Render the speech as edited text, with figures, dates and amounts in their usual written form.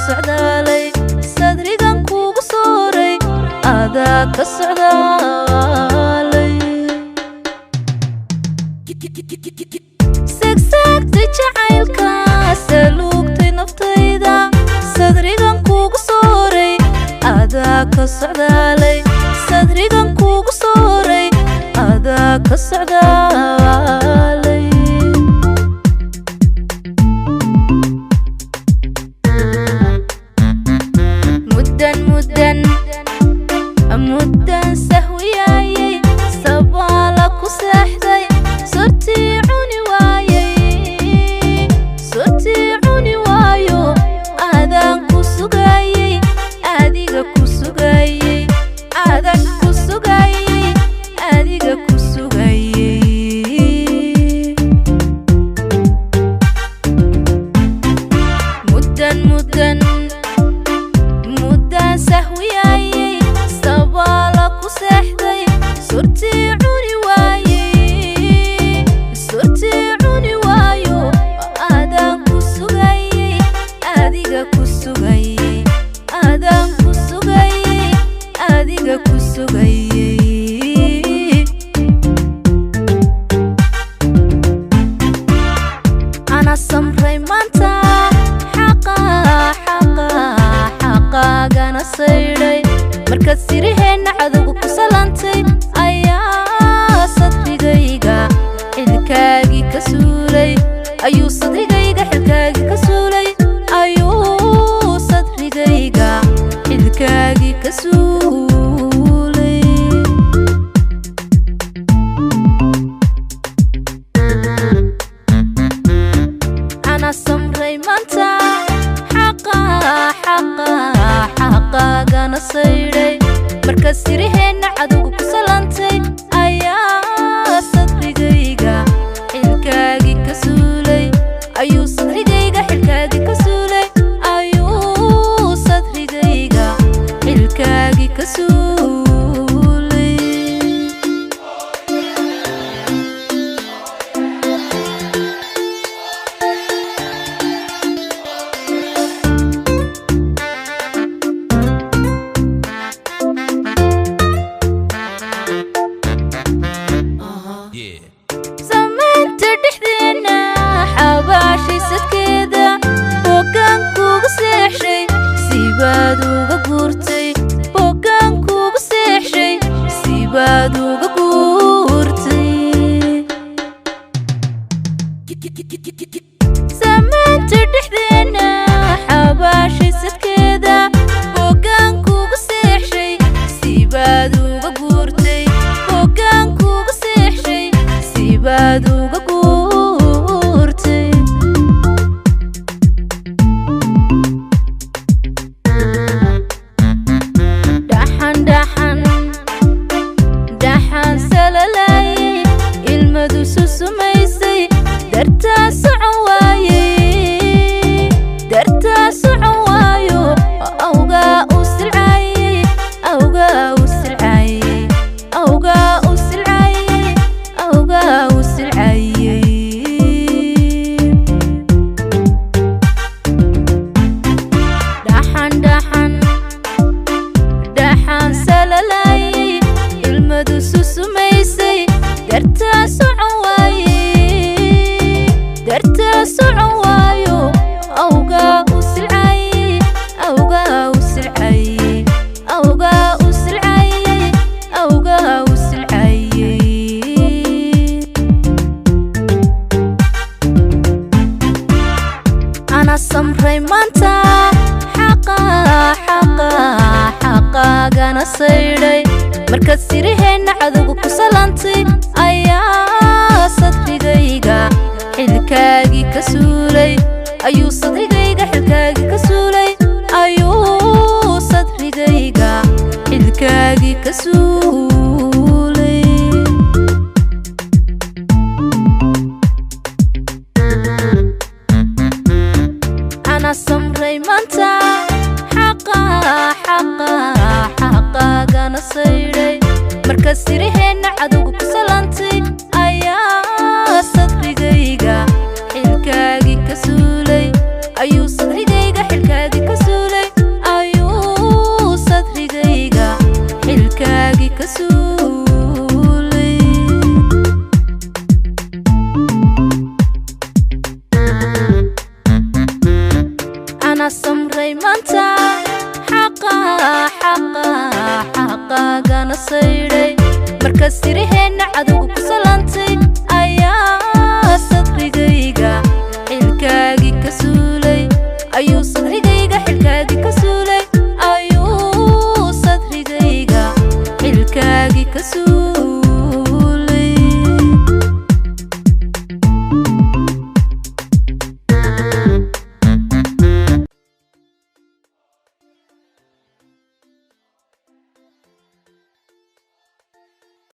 كسعدالي صدريقان كوغو صوري أدا كسعدالي سكسكتي جعيلكا سلوكتي نفتيدا صدريقان كوغو صوري أدا كسعدالي صدريقان كوغو صوري أدا كسعدالي مدن سهوياي سبالك وسحدي صرتي عوني وايو آذان كسوغاي آذيغا كسوغاي آذان كسوغاي آذيغا كسوغاي مدن سهوياي سبالك وسحدي صرتي عوني وايو آذان كسوغاي آذيغا كسوغاي آذان كسوغاي آذيغا كسوغاي أنا سمري مانتا حقا أنا سيري markaad siriheenna cadowga ku salantay ayaa sadrigayga xilkaagii ka suulay ayuu sadrigayga xilkaagii ka suulay ayuu sadrigayga xilkaagii ka suulay ana samray maanta xaqaagana sayray markaad siriheenna cadowga ku salantay ayaa sadrigayga xilkaagii ka suulay ayuu sadrigayga xilkaagii ka suulay ayuu sadrigayga xilkaagii ka suulay أنا سمري مانتا xaqaagana sayray markaad siriheenna cadowga ku salantay ayaa sadrigayga xilkaagii ka suulay ayuu sadrigayga xilkaagii ka suulay ayuu sadrigayga xilkaagii ka suulay أنا سمري مانتا xaqaagana sayray markaad siriheenna cadowga ku salantay ayaa sadrigayga xilkaagii ka suulay ayuu sadrigayga xilkaagii ka suulay كسولي أنا سمري مانتا حقا حقا حقا قانا صيري مركز سيري هنا عدوك سلانتي